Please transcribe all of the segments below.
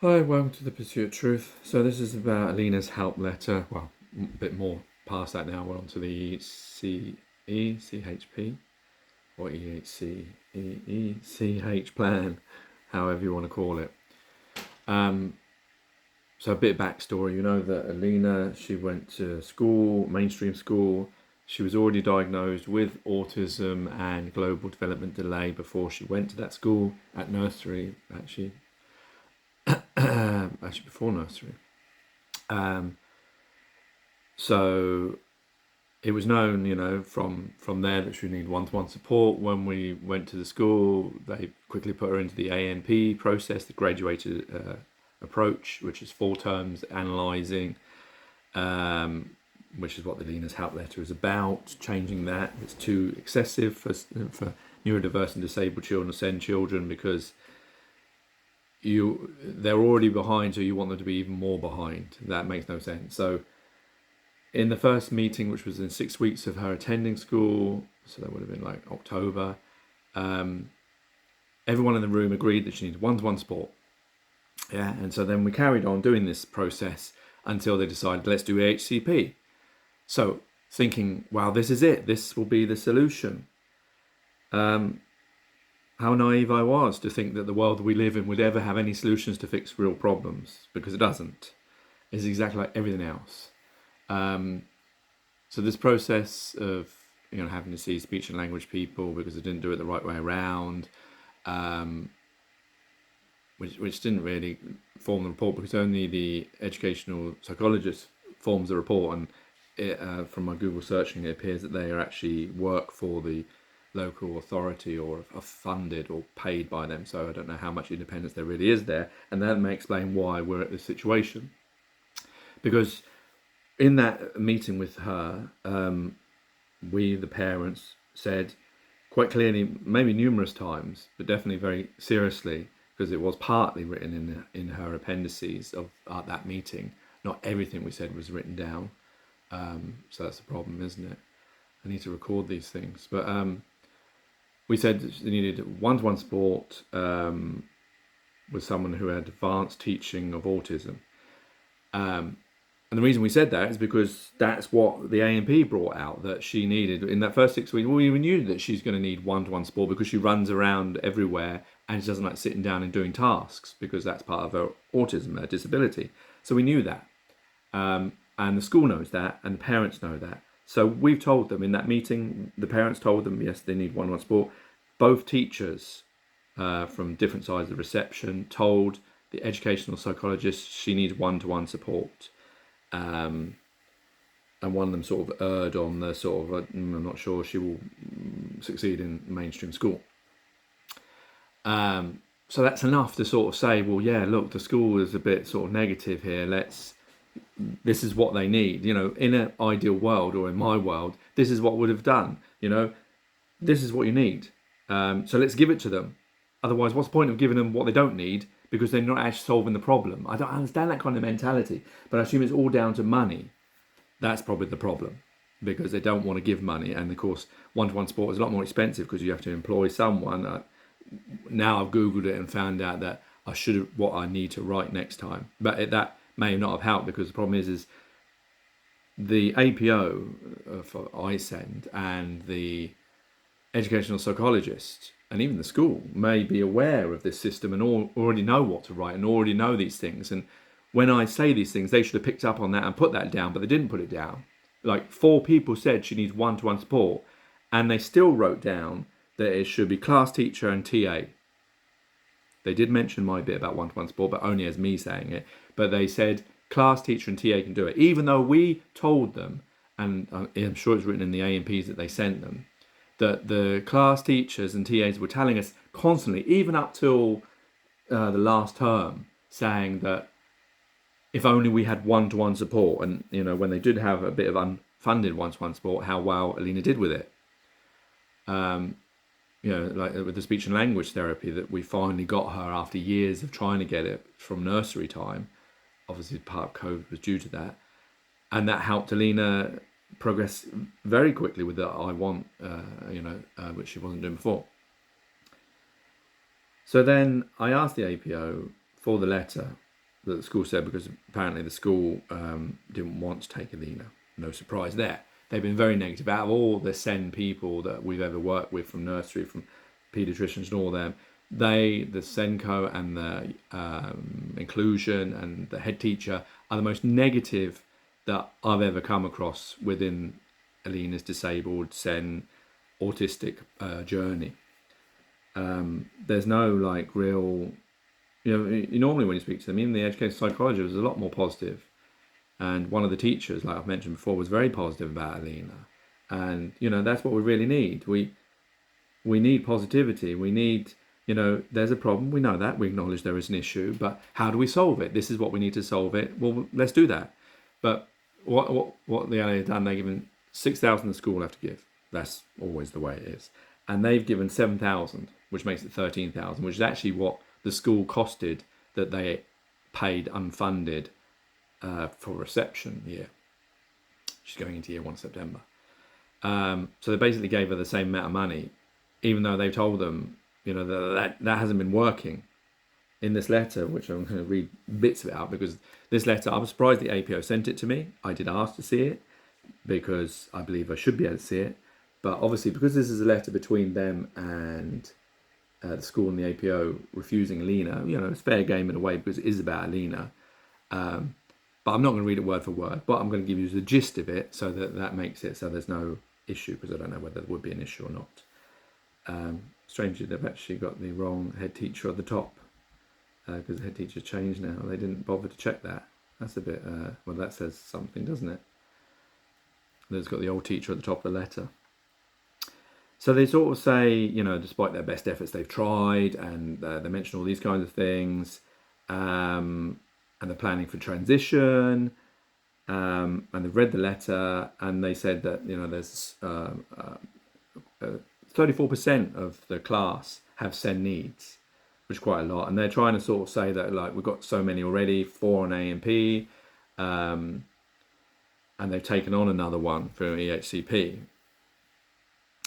Hi, welcome to the Pursuit of Truth. So this is about Alina's help letter. Well, a bit more past that now. We're on to the E.C.H.P or E.C.H. plan, however you want to call it. So a bit of backstory. You know that Alina, she went to school, mainstream school. She was already diagnosed with autism and global development delay before she went to that school at nursery, actually before nursery. So it was known, from there that she would need one-to-one support. When we went to the school, they quickly put her into the ANP process, the graduated approach, which is 4 terms analysing, which is what the Lena's help letter is about. Changing that, it's too excessive for neurodiverse and disabled children, SEND children, because they're already behind, so you want them to be even more behind. That makes no sense. So in the first meeting, which was in 6 weeks of her attending school, so that would have been like October, everyone in the room agreed that she needed one-to-one support. Yeah, and so then we carried on doing this process until they decided, let's do E.H.C.P. So thinking, wow, this is it. This will be the solution. How naive I was to think that the world we live in would ever have any solutions to fix real problems, because it doesn't. It's exactly like everything else. So this process of having to see speech and language people because they didn't do it the right way around, which didn't really form the report, because only the educational psychologist forms the report, and from my Google searching, it appears that they actually work for the local authority or are funded or paid by them. So I don't know how much independence there really is there, and that may explain why we're at this situation. Because in that meeting with her, we, the parents, said quite clearly, maybe numerous times, but definitely very seriously, because it was partly written in her appendices of that meeting. Not everything we said was written down, so that's a problem, isn't it? I need to record these things, but we said that they needed one-to-one support with someone who had advanced teaching of autism. And the reason we said that is because that's what the ANP brought out, that she needed in that first 6 weeks. We knew that she's going to need one-to-one support because she runs around everywhere and she doesn't like sitting down and doing tasks, because that's part of her autism, her disability. So we knew that. And the school knows that, and the parents know that. So we've told them in that meeting, the parents told them, yes, they need one-to-one support. Both teachers from different sides of the reception told the educational psychologist she needs one-to-one support. And one of them sort of erred on the sort of, I'm not sure she will succeed in mainstream school. So that's enough to sort of say, well, yeah, look, the school is a bit sort of negative here. This is what they need. In an ideal world, or in my world, this is what would have done. This is what you need. So let's give it to them. Otherwise, what's the point of giving them what they don't need, because they're not actually solving the problem? I don't understand that kind of mentality, but I assume it's all down to money. That's probably the problem, because they don't want to give money. And of course, one-to-one support is a lot more expensive because you have to employ someone. Now I've Googled it and found out that I should have what I need to write next time. But that may not have helped, because the problem is the APO for iSend and the educational psychologist and even the school may be aware of this system and already know what to write and already know these things. And when I say these things, they should have picked up on that and put that down, but they didn't put it down. Like 4 people said she needs one-to-one support, and they still wrote down that it should be class teacher and TA. They did mention my bit about one-to-one support, but only as me saying it. But they said class teacher and TA can do it, even though we told them, and I'm sure it's written in the AMPs that they sent them, that the class teachers and TAs were telling us constantly, even up till the last term, saying that if only we had one-to-one support, and when they did have a bit of unfunded one-to-one support, how well Alina did with it. Like with the speech and language therapy that we finally got her after years of trying to get it from nursery time. Obviously, part of COVID was due to that, and that helped Alina progress very quickly with the I want, which she wasn't doing before. So then I asked the APO for the letter that the school said, because apparently the school didn't want to take Alina. No surprise there. They've been very negative. Out of all the SEN people that we've ever worked with, from nursery, from paediatricians and all them, the SENCO and the inclusion and the head teacher are the most negative that I've ever come across within Alina's disabled SEN autistic journey. There's no like real, normally when you speak to them, even the educational psychologist was a lot more positive. And one of the teachers, like I've mentioned before, was very positive about Alina. And, that's what we really need. We need positivity. We need, there's a problem. We know that. We acknowledge there is an issue. But how do we solve it? This is what we need to solve it. Well, let's do that. But what the LA have done, they've given 6,000 the school have to give. That's always the way it is. And they've given 7,000, which makes it 13,000, which is actually what the school costed that they paid unfunded for reception year. She's going into year 1 September. So they basically gave her the same amount of money, even though they told them, that hasn't been working. In this letter, which I'm going to read bits of it out, because this letter, I was surprised the APO sent it to me. I did ask to see it because I believe I should be able to see it. But obviously, because this is a letter between them and the school and the APO refusing Alina, it's fair game in a way because it is about Alina. But I'm not going to read it word for word, but I'm going to give you the gist of it so that makes it so there's no issue, because I don't know whether there would be an issue or not. Strangely, they've actually got the wrong head teacher at the top, because the head teacher's changed now. They didn't bother to check that. That's a bit, well, that says something, doesn't it? There's got the old teacher at the top of the letter. So they sort of say, despite their best efforts, they've tried, and they mention all these kinds of things. And they're planning for transition, and they've read the letter, and they said that there's 34% of the class have SEN needs, which is quite a lot, and they're trying to sort of say that like we've got so many already, 4 on A&P, and they've taken on another one for E.H.C.P.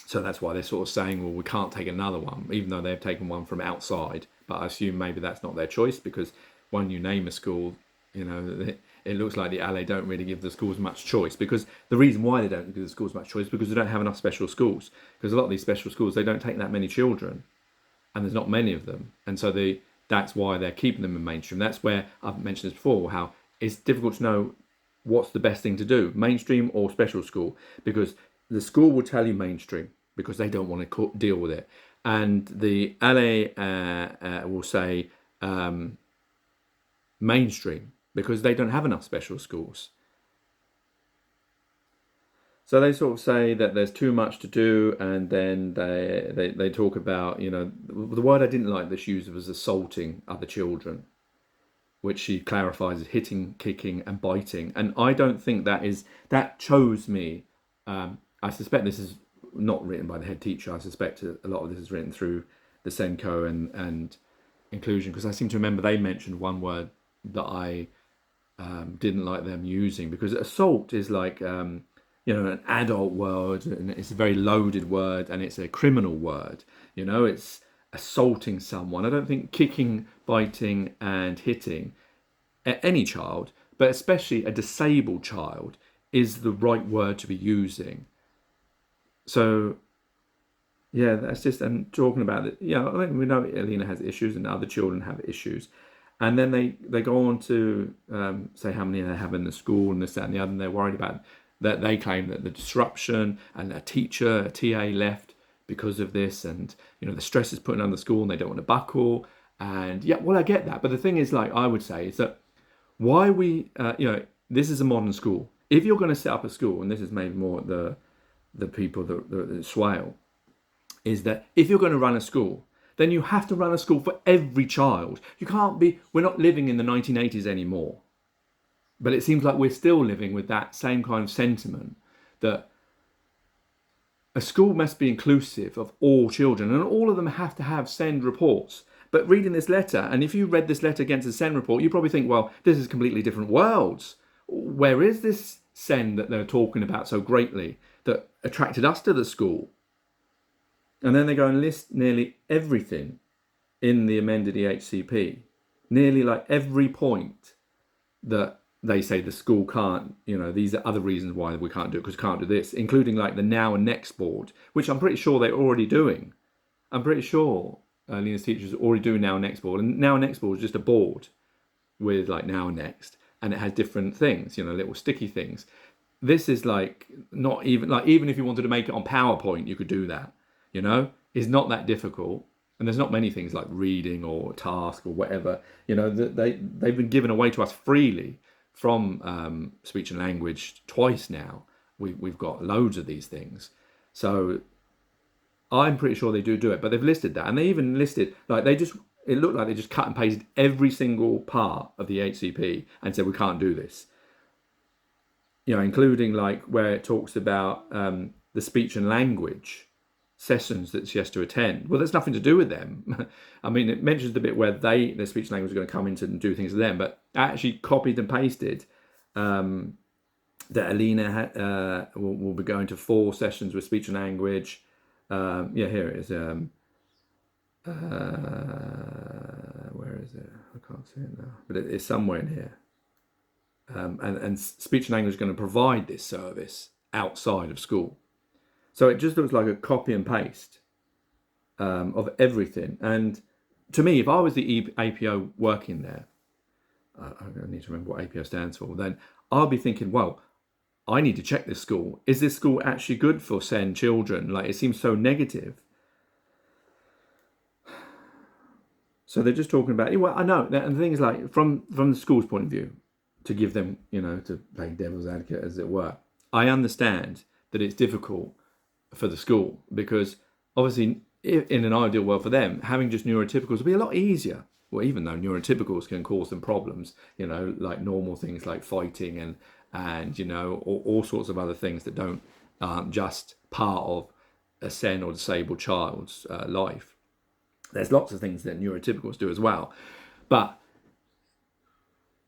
So that's why they're sort of saying, well, we can't take another one, even though they've taken one from outside. But I assume maybe that's not their choice, because when you name a school, it looks like the LA don't really give the schools much choice, because the reason why they don't give the schools much choice is because they don't have enough special schools, because a lot of these special schools, they don't take that many children, and there's not many of them, and so that's why they're keeping them in mainstream. That's where I've mentioned this before, how it's difficult to know what's the best thing to do, mainstream or special school, because the school will tell you mainstream because they don't want to deal with it, and the LA will say mainstream because they don't have enough special schools. So they sort of say that there's too much to do, and then they talk about, the word I didn't like that she used was assaulting other children, which she clarifies as hitting, kicking and biting. And I don't think that chose me. I suspect this is not written by the head teacher. I suspect a lot of this is written through the SENCO and inclusion, because I seem to remember they mentioned one word that I didn't like them using, because assault is like an adult word, and it's a very loaded word, and it's a criminal word. It's assaulting someone. I don't think kicking, biting and hitting any child, but especially a disabled child, is the right word to be using. So yeah, that's just, and talking about it, we know Alina has issues and other children have issues. And then they go on to say how many they have in the school and this, that and the other, and they're worried about that. They claim that the disruption and a TA left because of this, and the stress is putting on the school and they don't want to buckle. And yeah, well, I get that. But the thing is, like I would say, is that why this is a modern school. If you're going to set up a school, and this is maybe more the people that swale, is that if you're going to run a school, then you have to run a school for every child. You can't be, we're not living in the 1980s anymore. But it seems like we're still living with that same kind of sentiment, that a school must be inclusive of all children, and all of them have to have SEND reports. But reading this letter, and if you read this letter against the SEND report, you probably think, well, this is completely different worlds. Where is this SEND that they're talking about so greatly that attracted us to the school? And then they go and list nearly everything in the amended E.H.C.P. Nearly like every point that they say the school can't, these are other reasons why we can't do it, because we can't do this, including like the now and next board, which I'm pretty sure they're already doing. I'm pretty sure Lena's teachers are already doing now and next board. And now and next board is just a board with like now and next, and it has different things, little sticky things. This is like not even like, even if you wanted to make it on PowerPoint, you could do that. It's not that difficult. And there's not many things like reading or task or whatever, they've been given away to us freely from speech and language twice now. We've got loads of these things. So I'm pretty sure they do it, but they've listed that. And they even listed, like it looked like they just cut and pasted every single part of the HCP and said, we can't do this. Including like where it talks about the speech and language sessions that she has to attend. Well, there's nothing to do with them. I mean, it mentions the bit where their speech and language is going to come in and do things to them, but I actually copied and pasted that Alina will be going to 4 sessions with speech and language. Here it is. Where is it? I can't see it now, but it's somewhere in here. And speech and language is going to provide this service outside of school. So it just looks like a copy and paste of everything. And to me, if I was the APO working there, I need to remember what APO stands for, then I'll be thinking, well, I need to check this school. Is this school actually good for SEN children? Like, it seems so negative. So they're just talking about, well, I know. And the thing is, like, from the school's point of view, to give them, to play devil's advocate, as it were, I understand that it's difficult for the school, because obviously in an ideal world for them, having just neurotypicals would be a lot easier. Well, even though neurotypicals can cause them problems, like normal things like fighting and all sorts of other things that aren't just part of a SEN or disabled child's life. There's lots of things that neurotypicals do as well. But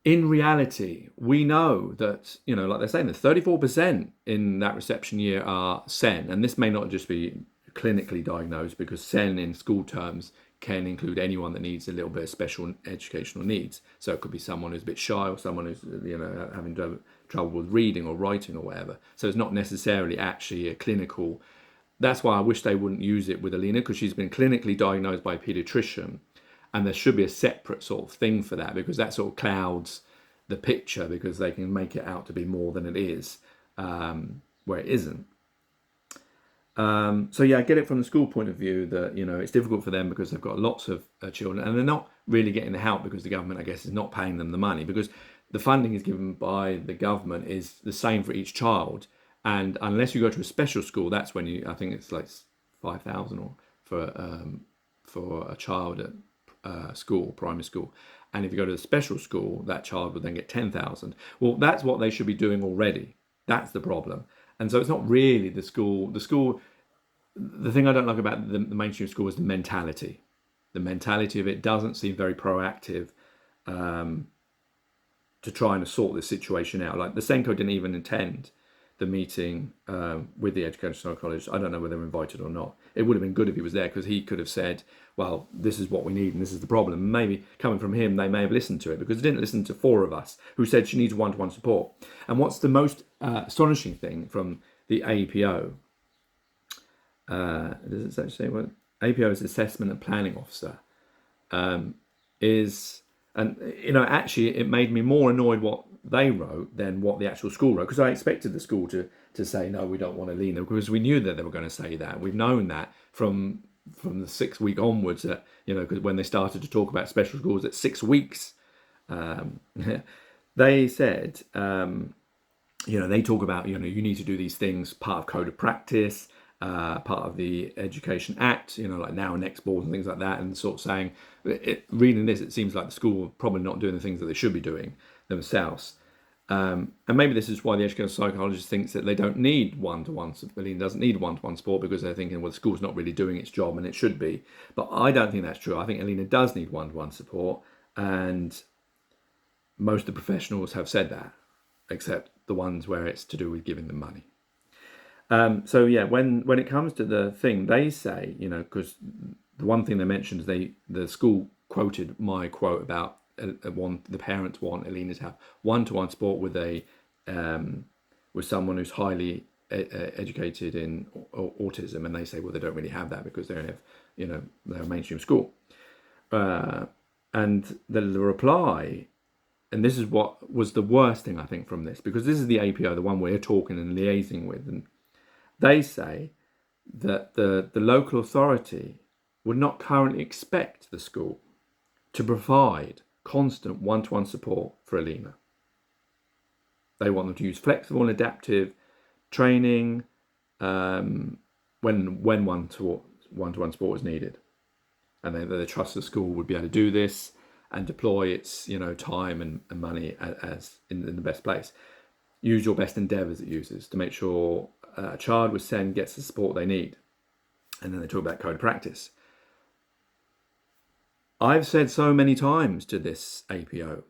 in reality, we know that, like they're saying, that 34% in that reception year are SEN. And this may not just be clinically diagnosed, because SEN in school terms can include anyone that needs a little bit of special educational needs. So it could be someone who's a bit shy, or someone who's, having trouble with reading or writing or whatever. So it's not necessarily actually a clinical. That's why I wish they wouldn't use it with Alina, because she's been clinically diagnosed by a paediatrician. And there should be a separate sort of thing for that, because that sort of clouds the picture, because they can make it out to be more than it is, where it isn't. So yeah, I get it from the school point of view that, it's difficult for them because they've got lots of children, and they're not really getting the help because the government, I guess, is not paying them the money, because the funding is given by the government is the same for each child. And unless you go to a special school, that's when I think it's like 5,000 or for a child at school, primary school. And if you go to the special school, that child would then get 10,000. Well, that's what they should be doing already. That's the problem. And so it's not really the school. The thing I don't like about the mainstream school is the mentality. The mentality of it doesn't seem very proactive to try and sort this situation out. Like the Senko didn't even attend the meeting with the educational psychologist. I don't know whether they were invited or not. It would have been good if he was there, because he could have said, well, this is what we need and this is the problem. And maybe coming from him, they may have listened to it, because they didn't listen to 4 of us who said she needs one-to-one support. And what's the most astonishing thing from the APO, does it actually say what? APO is Assessment and Planning Officer, is, and actually it made me more annoyed what they wrote than what the actual school wrote, because I expected the school to say, no, we don't want Alina, because we knew that they were going to say that. We've known that from the 6th week onwards, that because when they started to talk about special schools at 6 weeks, they said, they talk about, you need to do these things, part of code of practice, part of the Education Act, like now and next boards and things like that, and sort of saying, reading this, it seems like the school are probably not doing the things that they should be doing themselves. And maybe this is why the educational psychologist thinks that they don't need one-to-one, Alina doesn't need one-to-one support, because they're thinking, well, the school's not really doing its job and it should be. But I don't think that's true. I think Alina does need one-to-one support, and most of the professionals have said that, except the ones where it's to do with giving them money. So yeah, when it comes to the thing, they say, because the one thing they mentioned is the school quoted my quote about the parents want Alina to have one-to-one support with with someone who's highly educated in autism, and they say, well, they don't really have that because they have, they're a mainstream school. And the reply, and this is what was the worst thing I think from this, because this is the APO, the one we're talking and liaising with, and they say that the local authority would not currently expect the school to provide constant one-to-one support for Alina. They want them to use flexible and adaptive training when one-to-one support is needed, and they trust the school would be able to do this and deploy its time and money as in the best place. Use your best endeavours, it uses, to make sure a child with SEND gets the support they need. And then they talk about code of practice. I've said so many times to this APO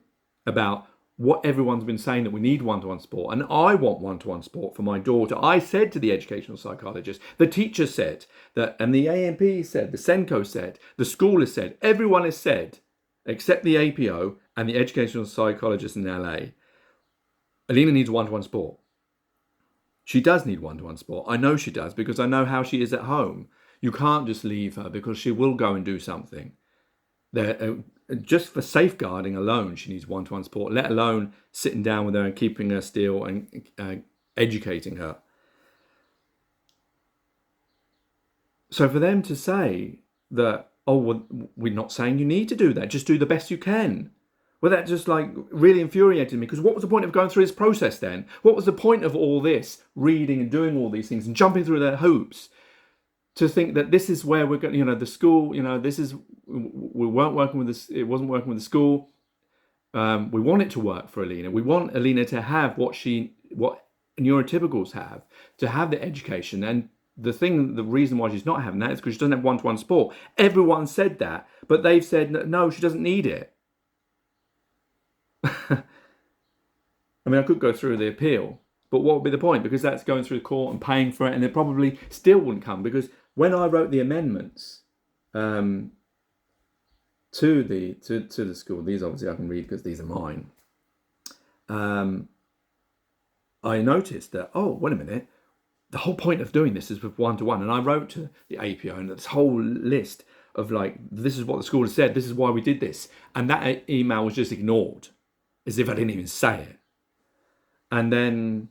about what everyone's been saying, that we need one-to-one support, and I want one-to-one support for my daughter. I said to the educational psychologist, the teacher said that, and the AMP said, the SENCO said, the school has said, everyone has said, except the APO and the educational psychologist in LA, Alina needs one-to-one support. She does need one-to-one support. I know she does, because I know how she is at home. You can't just leave her, because she will go and do something. Just for safeguarding alone, she needs one-to-one support, let alone sitting down with her and keeping her still and educating her. So for them to say that, oh, well, we're not saying you need to do that, just do the best you can. Well, that just really infuriated me, because what was the point of going through this process then? What was the point of all this, reading and doing all these things and jumping through their hoops, to think that this is where we're going, the school, we weren't working with this, it wasn't working with the school. We want it to work for Alina. We want Alina to have what neurotypicals have, to have the education. And the reason why she's not having that is because she doesn't have one-to-one support. Everyone said that, but they've said, no, she doesn't need it. I mean, I could go through the appeal, but what would be the point? Because that's going through the court and paying for it, and it probably still wouldn't come, because when I wrote the amendments to the school, these obviously I can read because these are mine. I noticed that, oh, wait a minute, the whole point of doing this is with one-to-one, and I wrote to the APO and this whole list of this is what the school has said, this is why we did this, and that email was just ignored, as if I didn't even say it. And then,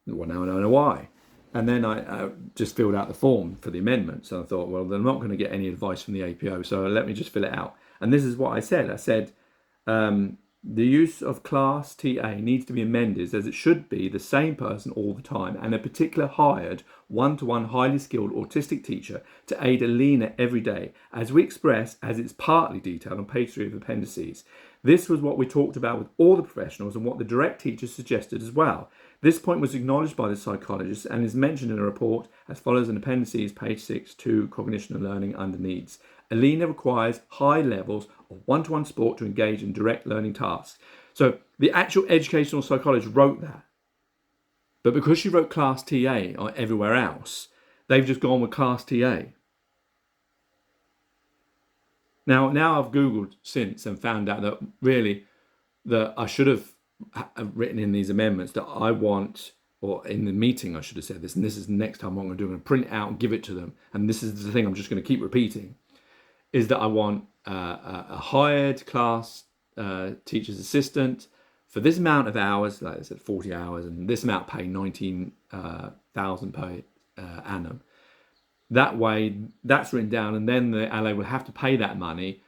well, now I don't know why. And then I just filled out the form for the amendments. And I thought, well, they're not going to get any advice from the APO, so let me just fill it out. And this is what I said. I said, the use of class TA needs to be amended, as it should be the same person all the time, and a particular hired one-to-one highly skilled autistic teacher to aid Alina every day, as we express, as it's partly detailed on page 3 of appendices. This was what we talked about with all the professionals and what the direct teachers suggested as well. This point was acknowledged by the psychologist and is mentioned in a report as follows in appendices, page 6, to cognition and learning under needs. Alina requires high levels of one-to-one support to engage in direct learning tasks. So the actual educational psychologist wrote that. But because she wrote class TA everywhere else, they've just gone with class TA. Now I've Googled since and found out that really that I should have written in these amendments that I want, or in the meeting I should have said this, and this is the next time what I'm going to do, I'm going to print it out and give it to them, and this is the thing I'm just going to keep repeating, is that I want a hired class teacher's assistant for this amount of hours, like I said, 40 hours, and this amount pay 19,000 per annum. That way, that's written down, and then the LA will have to pay that money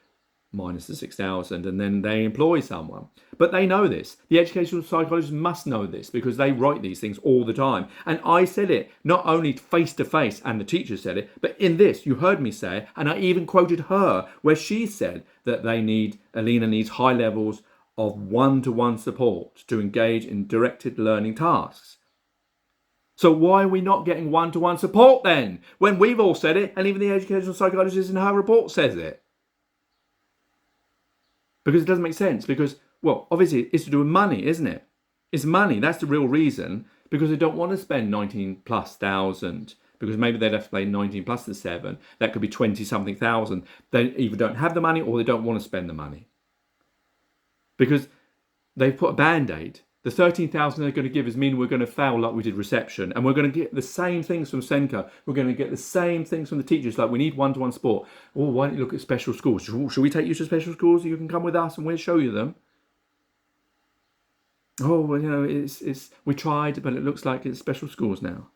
minus the 6,000, and then they employ someone. But they know this. The educational psychologists must know this, because they write these things all the time. And I said it not only face to face, and the teacher said it, but in this, you heard me say it, and I even quoted her where she said that Alina needs high levels of one-to-one support to engage in directed learning tasks. So why are we not getting one-to-one support then, when we've all said it, and even the educational psychologist in her report says it? Because it doesn't make sense, because, well, obviously it's to do with money, isn't it? It's money, that's the real reason, because they don't want to spend 19,000+, because maybe they'd have to pay 19 plus the 7, that could be 20-something thousand. They either don't have the money or they don't want to spend the money. because they've put a band-aid. The 13,000 they're going to give us mean we're going to fail like we did reception, and we're going to get the same things from Senko. We're going to get the same things from the teachers, like we need one-to-one support. Oh, why don't you look at special schools? Should we take you to special schools? You can come with us and we'll show you them. Oh, well, it's we tried, but it looks like it's special schools now.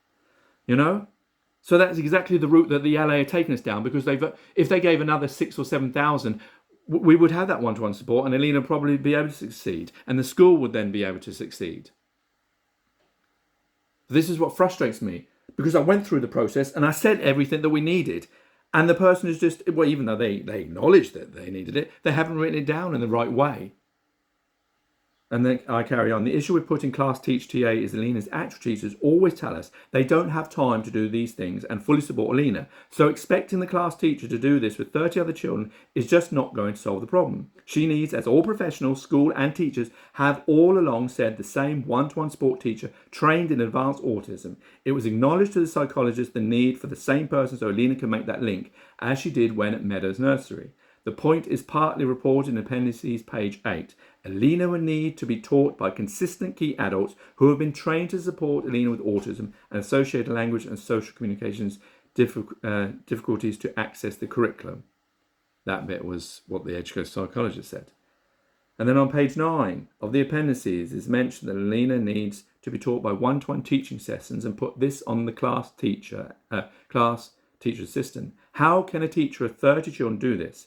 So that's exactly the route that the LA are taking us down, because if they gave another 6,000 or 7,000, we would have that one-to-one support, and Alina would probably be able to succeed, and the school would then be able to succeed. This is what frustrates me, because I went through the process and I said everything that we needed, and the person is just, well, even though they acknowledged that they needed it, they haven't written it down in the right way. And then I carry on. The issue with putting class teach TA is Alina's actual teachers always tell us they don't have time to do these things and fully support Alina. So expecting the class teacher to do this with 30 other children is just not going to solve the problem. She needs, as all professionals, school and teachers have all along said, the same one-to-one support teacher trained in advanced autism. It was acknowledged to the psychologist the need for the same person so Alina can make that link, as she did when at Meadows Nursery. The point is partly reported in appendices page 8. Alina will need to be taught by consistent key adults who have been trained to support Alina with autism and associated language and social communications difficulties to access the curriculum. That bit was what the educational psychologist said. And then on page 9 of the appendices is mentioned that Alina needs to be taught by one-to-one teaching sessions and put this on the class teacher assistant. How can a teacher of 30 children do this?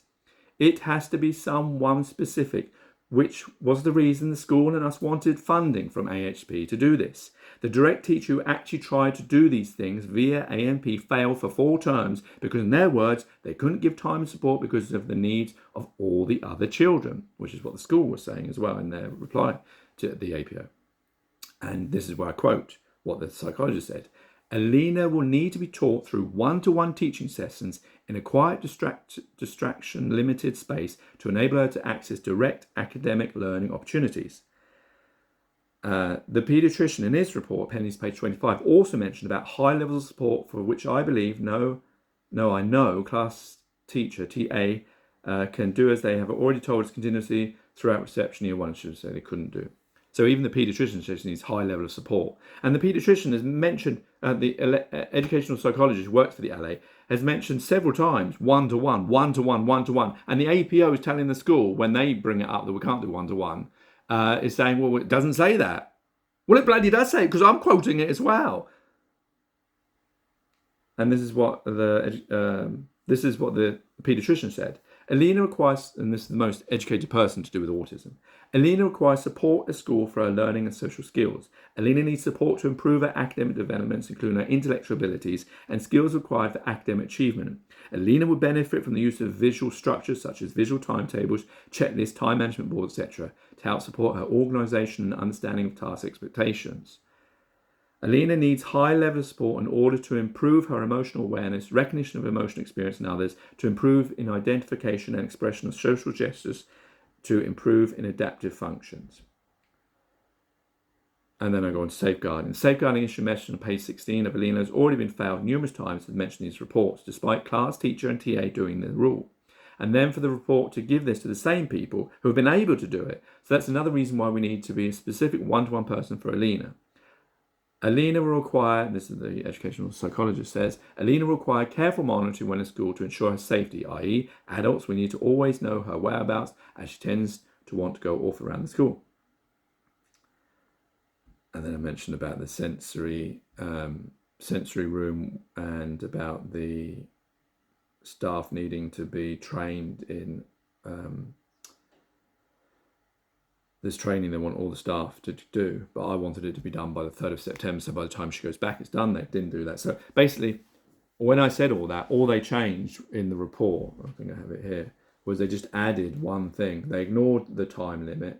It has to be someone specific, which was the reason the school and us wanted funding from E.C.H.P to do this. The direct teacher who actually tried to do these things via AMP failed for 4 terms because, in their words, they couldn't give time and support because of the needs of all the other children, which is what the school was saying as well in their reply to the APO. And this is where I quote what the psychologist said. Alina will need to be taught through one-to-one teaching sessions in a quiet, distraction-limited space to enable her to access direct academic learning opportunities. The paediatrician in his report, appendix page 25, also mentioned about high levels of support for which I believe, I know class teacher, TA, can do as they have already told us continuously throughout reception year 1, should say they couldn't do. So even the paediatrician says needs high level of support. And the paediatrician has mentioned, the educational psychologist who works for the LA, has mentioned several times one-to-one, one-to-one, one-to-one. And the APO is telling the school when they bring it up that we can't do one-to-one, is saying, well, it doesn't say that. Well, it bloody does say it, because I'm quoting it as well. And this is what the paediatrician said. Alina requires, and this is the most educated person to do with autism, Alina requires support at school for her learning and social skills. Alina needs support to improve her academic developments, including her intellectual abilities and skills required for academic achievement. Alina would benefit from the use of visual structures such as visual timetables, checklists, time management boards, etc., to help support her organisation and understanding of task expectations. Alina needs high level of support in order to improve her emotional awareness, recognition of emotional experience in others, to improve in identification and expression of social gestures, to improve in adaptive functions. And then I go on to safeguarding. Safeguarding issue mentioned on page 16 of Alina has already been failed numerous times as mentioned in these reports, despite class teacher and TA doing the rule. And then for the report to give this to the same people who have been able to do it. So that's another reason why we need to be a specific one-to-one person for Alina. Alina will require, this is the educational psychologist says, Alina will require careful monitoring when in school to ensure her safety, i.e. adults will need to always know her whereabouts as she tends to want to go off around the school. And then I mentioned about the sensory room and about the staff needing to be trained in this training they want all the staff to do, but I wanted it to be done by the 3rd of September, so by the time she goes back, it's done. They didn't do that. So basically, when I said all that, all they changed in the report, I think I have it here, was they just added one thing. They ignored the time limit.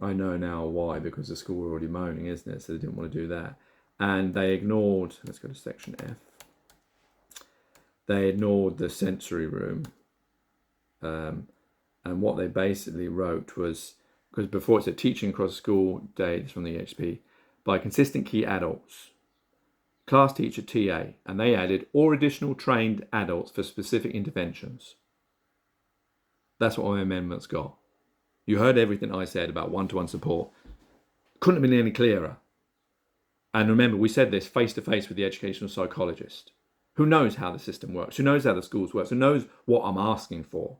I know now why, because the school were already moaning, isn't it? So they didn't want to do that. And they ignored, let's go to section F. They ignored the sensory room. And what they basically wrote was, because before it said teaching across school days from the E.C.H.P by consistent key adults, class teacher TA, and they added or additional trained adults for specific interventions. That's what my amendments got. You heard everything I said about one-to-one support. Couldn't have been any clearer. And remember, we said this face to face with the educational psychologist, who knows how the system works, who knows how the schools work, who knows what I'm asking for.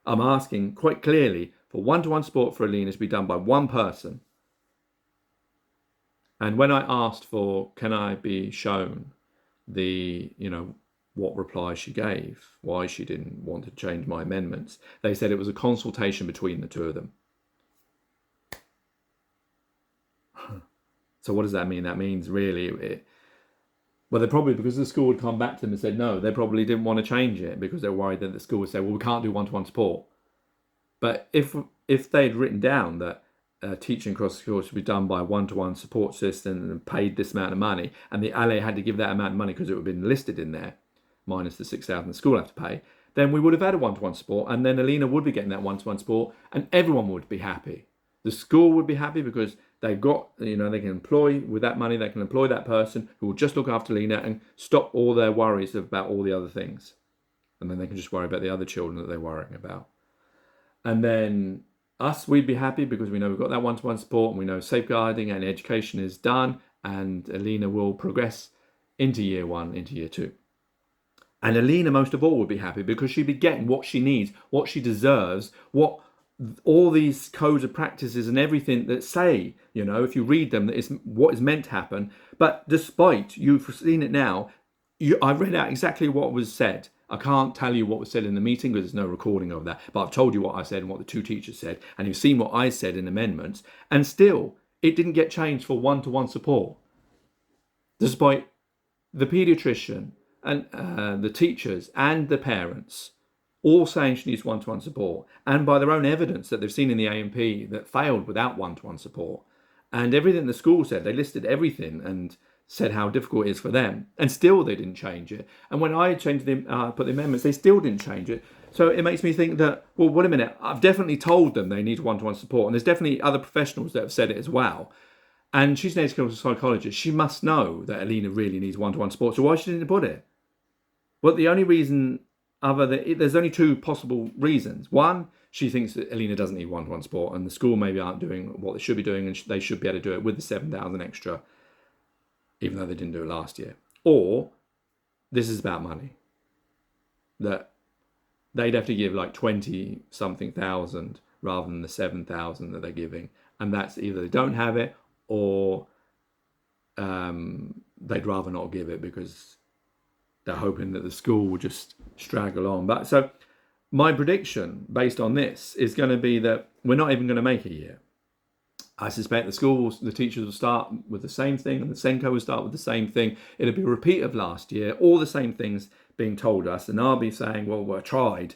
I'm asking quite clearly for one-to-one support for Alina to be done by one person. And when I asked for, can I be shown the, what reply she gave, why she didn't want to change my amendments, they said it was a consultation between the two of them. So what does that mean? That means really, well, they probably, because the school would come back to them and said no, they probably didn't want to change it because they're worried that the school would say, well, we can't do one-to-one support. But if they'd written down that teaching across the school should be done by a one-to-one support system and paid this amount of money, and the LA had to give that amount of money because it would have been listed in there, minus the $6,000 the school have to pay, then we would have had a one-to-one support, and then Alina would be getting that one-to-one support, and everyone would be happy. The school would be happy because they've got, they can employ, with that money, they can employ that person who will just look after Alina and stop all their worries about all the other things. And then they can just worry about the other children that they're worrying about. And then us, we'd be happy because we know we've got that one-to-one support and we know safeguarding and education is done, and Alina will progress into year 1, into year 2. And Alina, most of all, would be happy because she'd be getting what she needs, what she deserves, what all these codes of practices and everything that say, if you read them, that is what is meant to happen. But despite, you've seen it now, I read out exactly what was said. I can't tell you what was said in the meeting because there's no recording of that, but I've told you what I said and what the two teachers said, and you've seen what I said in amendments, and still it didn't get changed for one-to-one support, despite the paediatrician and the teachers and the parents all saying she needs one-to-one support, and by their own evidence that they've seen in the A&P that failed without one-to-one support, and everything the school said, they listed everything and said how difficult it is for them, and still they didn't change it. And when I changed put the amendments, they still didn't change it. So it makes me think that, well, wait a minute, I've definitely told them they need one-to-one support, and there's definitely other professionals that have said it as well. And she's an educational psychologist. She must know that Alina really needs one-to-one support. So why she didn't put it? Well, the only reason there's only two possible reasons. One, she thinks that Alina doesn't need one-to-one support, and the school maybe aren't doing what they should be doing, and they should be able to do it with the 7,000 extra, even though they didn't do it last year. Or this is about money, that they'd have to give like 20-something thousand rather than the 7,000 that they're giving, and that's either they don't have it or they'd rather not give it because they're hoping that the school will just straggle on. But so my prediction based on this is going to be that we're not even going to make a year. I suspect the teachers will start with the same thing, and the Senko will start with the same thing. It'll be a repeat of last year, all the same things being told us, and I'll be saying, well, we're tried.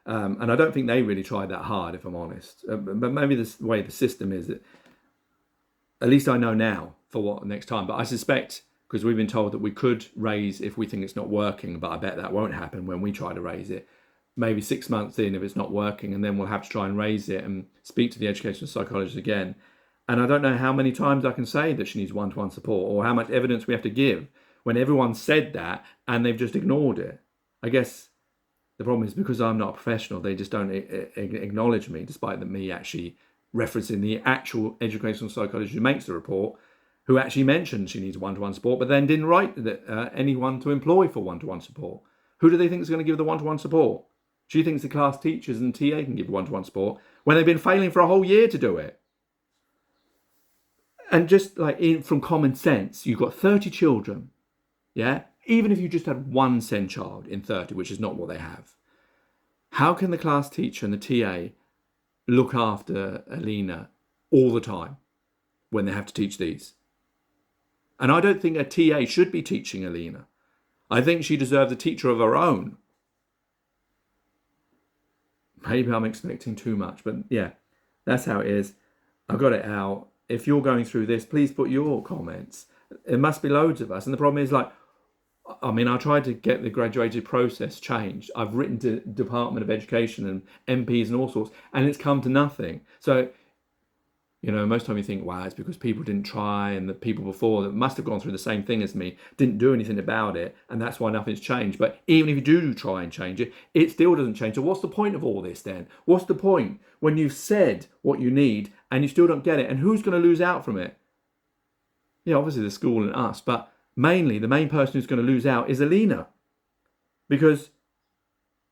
And I don't think they really tried that hard, if I'm honest. But maybe the way the system is, at least I know now for what next time. But I suspect, because we've been told that we could raise if we think it's not working, but I bet that won't happen when we try to raise it. Maybe 6 months in if it's not working, and then we'll have to try and raise it and speak to the educational psychologist again. And I don't know how many times I can say that she needs one-to-one support, or how much evidence we have to give when everyone said that and they've just ignored it. I guess the problem is because I'm not a professional, they just don't acknowledge me, despite me actually referencing the actual educational psychologist who makes the report, who actually mentioned she needs one-to-one support, but then didn't write anyone to employ for one-to-one support. Who do they think is going to give the one-to-one support? She thinks the class teachers and TA can give one-to-one support when they've been failing for a whole year to do it. And just like from common sense, you've got 30 children, yeah? Even if you just had one SEND child in 30, which is not what they have, how can the class teacher and the TA look after Alina all the time when they have to teach these? And I don't think a TA should be teaching Alina. I think she deserves a teacher of her own. Maybe I'm expecting too much, but yeah, that's how it is. I've got it out. If you're going through this, please put your comments. There must be loads of us. And the problem is, I tried to get the graduated process changed. I've written to Department of Education and MPs and all sorts, and it's come to nothing. So You know, most time you think, wow, it's because people didn't try, and the people before that must have gone through the same thing as me didn't do anything about it, and that's why nothing's changed. But even if you do try and change it, it still doesn't change. So what's the point of all this then? What's the point when you've said what you need and you still don't get it? And who's going to lose out from it? Yeah, obviously the school and us, but mainly the main person who's going to lose out is Alina, because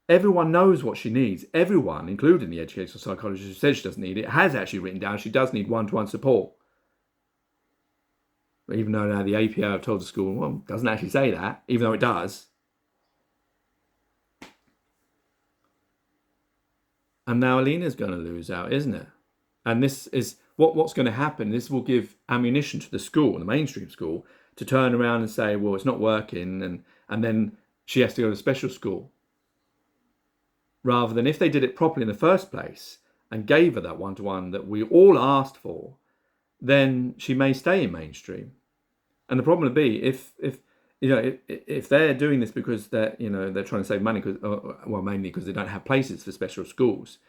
everyone knows what she needs. Everyone, including the educational psychologist who says she doesn't need it, has actually written down she does need one-to-one support. But even though now the APO have told the school, well, it doesn't actually say that, even though it does. And now Alina's going to lose out, isn't it? And this is what's going to happen. This will give ammunition to the school, the mainstream school, to turn around and say, well, it's not working, and then she has to go to special school. Rather than if they did it properly in the first place and gave her that one-to-one that we all asked for, then she may stay in mainstream. And the problem would be if they're doing this because they're trying to save money, mainly because they don't have places for special schools,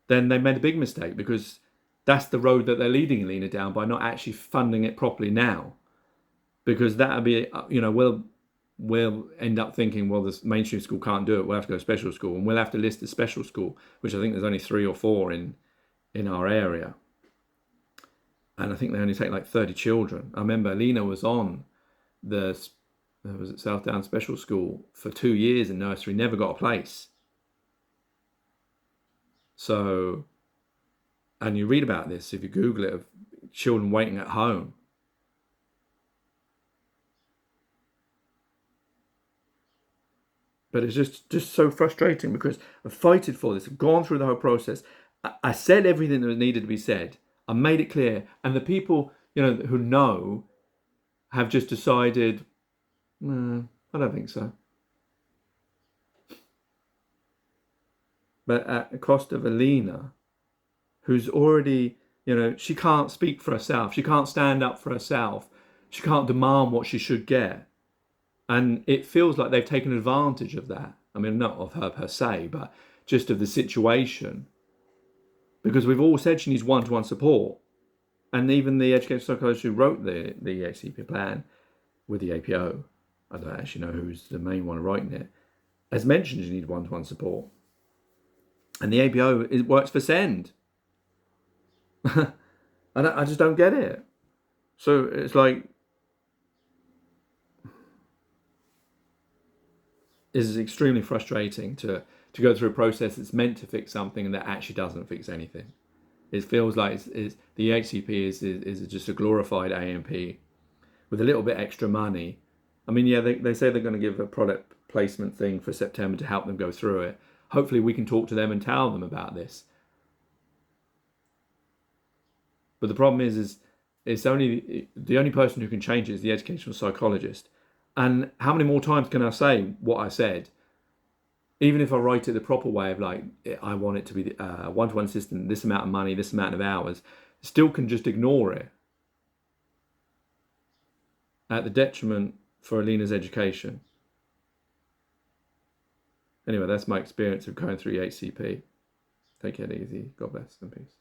then they made a big mistake, because that's the road that they're leading Alina down by not actually funding it properly now. Because that would be, we'll end up thinking, well, this mainstream school can't do it, we'll have to go to special school, and we'll have to list a special school, which I think there's only 3 or 4 in our area. And I think they only take like 30 children. I remember Alina was on was at South Down Special School for 2 years in nursery, never got a place. So, and you read about this, if you Google it, of children waiting at home. But it's just so frustrating, because I've fighted for this. I've gone through the whole process. I said everything that needed to be said. I made it clear. And the people, who know have just decided, no, I don't think so. But at the cost of Alina, who's already, she can't speak for herself. She can't stand up for herself. She can't demand what she should get. And it feels like they've taken advantage of that. I mean, not of her per se, but just of the situation. Because we've all said she needs one-to-one support. And even the educational psychologist who wrote the E.C.H.P plan with the APO, I don't actually know who's the main one writing it, has mentioned she needs one-to-one support. And the APO, it works for SEND. I just don't get it. So it's like, it's extremely frustrating to go through a process that's meant to fix something and that actually doesn't fix anything. It feels like the E.C.H.P is just a glorified A&P with a little bit extra money. I mean, yeah, they say they're going to give a product placement thing for September to help them go through it. Hopefully we can talk to them and tell them about this. But the problem is it's only the only person who can change it is the educational psychologist. And how many more times can I say what I said? Even if I write it the proper way of like, I want it to be a one-to-one system, this amount of money, this amount of hours, still can just ignore it at the detriment for Alina's education. Anyway, that's my experience of going through E.C.H.P. Take it easy. God bless and peace.